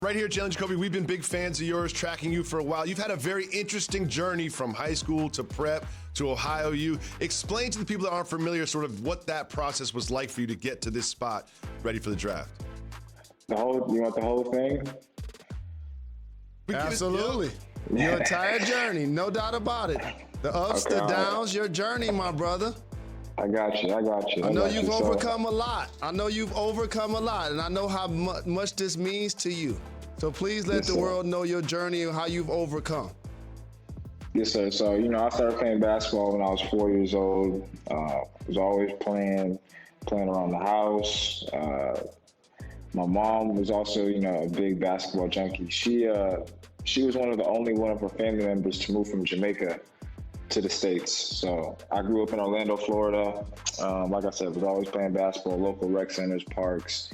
Right here, Jalen and Jacoby, we've been big fans of yours, tracking you for a while. You've had a very interesting journey from high school to prep to Ohio U. Explain to the people that aren't familiar sort of what that process was like for you to get to this spot ready for the draft. You want the whole thing? Absolutely. Your entire journey, no doubt about it. The ups, the downs, your journey, my brother. I got you. I know you've overcome a lot. And I know how much this means to you. So please let the world know your journey and how you've overcome. Yes, sir. So, I started playing basketball when I was 4 years old. Was always playing around the house. My mom was also, a big basketball junkie. She was one of her family members to move from Jamaica to the States. So I grew up in Orlando, Florida. Like I said, was always playing basketball, local rec centers, parks,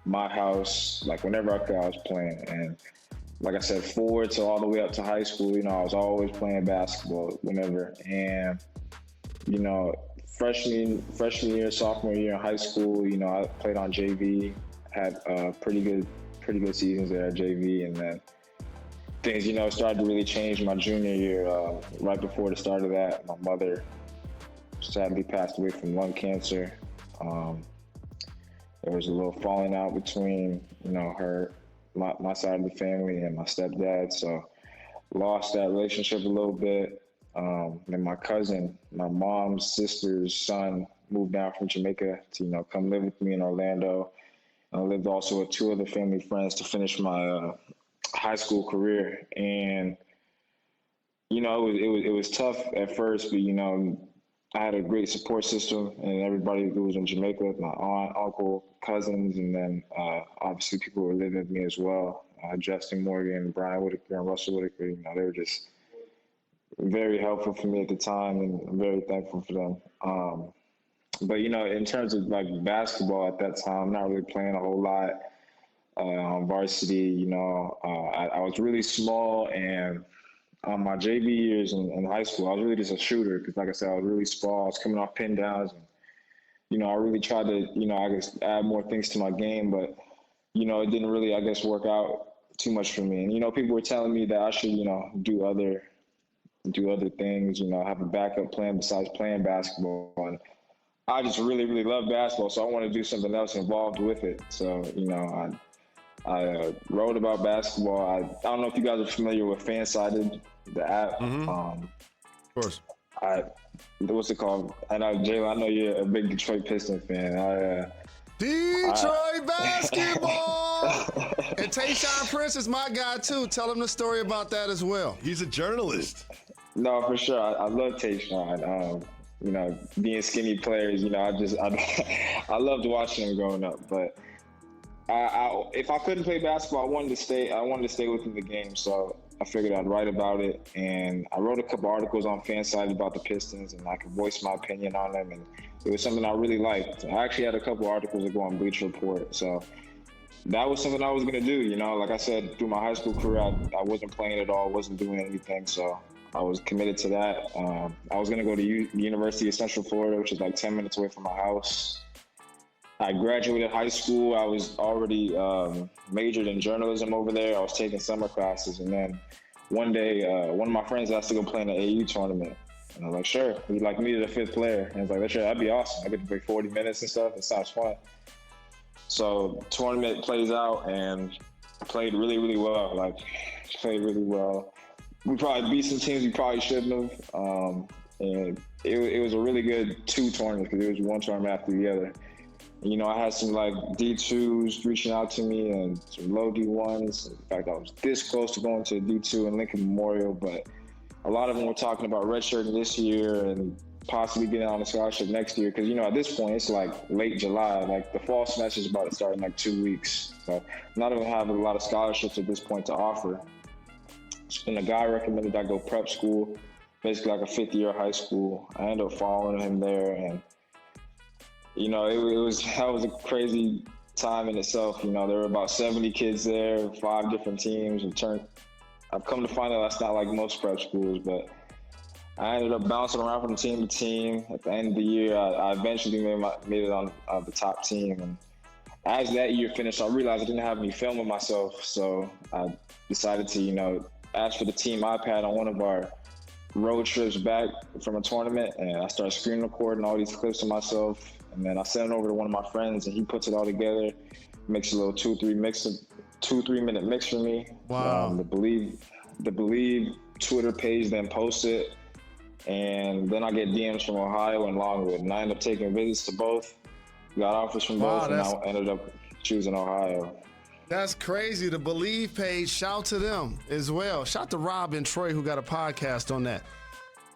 my house. Like whenever I could, I was playing. And like I said, forward to all the way up to high school, I was always playing basketball whenever. And, freshman year, sophomore year in high school, I played on JV, had pretty good seasons there at JV. And then things, started to really change my junior year. Right before the start of that, my mother sadly passed away from lung cancer. There was a little falling out between, my side of the family and my stepdad. So lost that relationship a little bit. Then my cousin, my mom's sister's son, moved down from Jamaica to, come live with me in Orlando. I lived also with two other family friends to finish my high school career. And, it was tough at first, but, I had a great support system and everybody who was in Jamaica, my aunt, uncle, cousins, and then obviously people who were living with me as well. Justin Morgan, Brian Whitaker, and Russell Whitaker, they were just very helpful for me at the time, and I'm very thankful for them. But, in terms of like basketball at that time, I'm not really playing a whole lot on varsity. I was really small, and my JV years in high school, I was really just a shooter because, like I said, I was really small. I was coming off pin downs, and I really tried to, I guess, add more things to my game, but it didn't really, I guess, work out too much for me. And people were telling me that I should, do other things, have a backup plan besides playing basketball. And I just really, really love basketball, so I want to do something else involved with it. So, I wrote about basketball. I don't know if you guys are familiar with Fansided, the app. Mm-hmm. Of course. What's it called? I know, Jalen, I know you're a big Detroit Pistons fan. Detroit basketball! And Taishan Prince is my guy, too. Tell him the story about that as well. He's a journalist. No, for sure. I love Taishan. Being skinny players, I loved watching them growing up. But if I couldn't play basketball, I wanted to stay within the game. So I figured I'd write about it, and I wrote a couple articles on Fanside about the Pistons, and I could voice my opinion on them, and it was something I really liked. I actually had a couple articles that go on Bleacher Report, so that was something I was gonna do. Like I said, through my high school career, I wasn't playing at all, wasn't doing anything, so I was committed to that. I was gonna go to University of Central Florida, which is like 10 minutes away from my house. I graduated high school. I was already majored in journalism over there. I was taking summer classes. And then one day, one of my friends asked to go play in an AU tournament. And I was like, sure. He needed a fifth player. And I was like, sure, that'd be awesome. I get to play 40 minutes and stuff. It sounds fun. So tournament plays out, and I played really, really well. Played really well. We probably beat some teams we probably shouldn't have. And it was a really good two tournaments because it was one tournament after the other. I had some D2s reaching out to me and some low D1s. In fact, I was this close to going to D2 in Lincoln Memorial, but a lot of them were talking about redshirting this year and possibly getting on a scholarship next year. Because, at this point, it's late July. The fall semester is about to start in 2 weeks. So none of them have a lot of scholarships at this point to offer. And the guy recommended I go prep school, basically like a fifth year of high school. I ended up following him there, and that was a crazy time in itself. There were about 70 kids there, 5 different teams. I've come to find out that's not like most prep schools, but I ended up bouncing around from team to team. At the end of the year, I eventually made it on the top team. And as that year finished, I realized I didn't have any film of myself. So I decided to, ask for the team iPad on one of our road trips back from a tournament. And I started screen recording all these clips of myself. And then I sent it over to one of my friends, and he puts it all together, makes a little 2-3 minute mix for me. Wow. The Believe Twitter page then posts it. And then I get DMs from Ohio and Longwood. And I ended up taking visits to both, got offers from both, and I ended up choosing Ohio. That's crazy. The Believe page, shout to them as well. Shout to Rob and Troy, who got a podcast on that.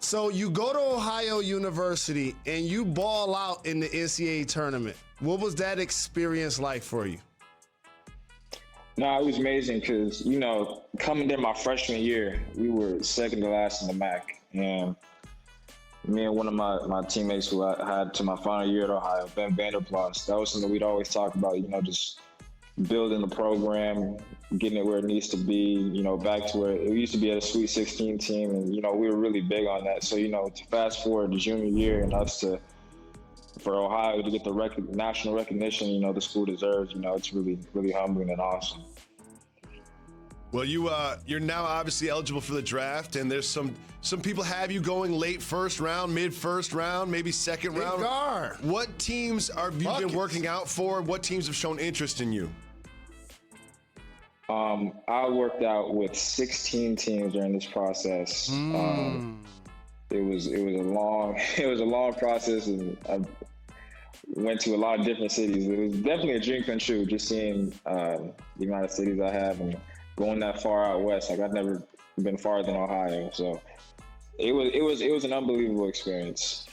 So you go to Ohio University and you ball out in the NCAA tournament. What was that experience like for you? No, it was amazing because, coming there my freshman year, we were second to last in the MAC. And me and one of my teammates who I had to my final year at Ohio, Ben Vanderplas, that was something we'd always talk about, just building the program, getting it where it needs to be, back to where it used to be at a Sweet 16 team. And, we were really big on that. So, to fast forward to junior year and for Ohio to get the national recognition, the school deserves, it's really, really humbling and awesome. Well, you're now obviously eligible for the draft, and there's some people have you going late first round, mid first round, maybe second round. Guard. What teams have you been working out for? What teams have shown interest in you? I worked out with 16 teams during this process. It was a long process, and I went to a lot of different cities. It was definitely a dream come true, just seeing the amount of cities I have and going that far out west. Like, I've never been farther than Ohio, so it was an unbelievable experience.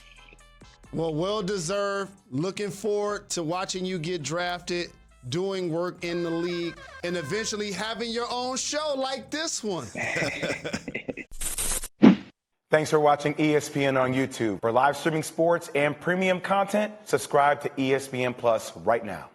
Well deserved. Looking forward to watching you get drafted, doing work in the league, and eventually having your own show like this one. Thanks for watching ESPN on YouTube. For live streaming sports and premium content, subscribe to ESPN Plus right now.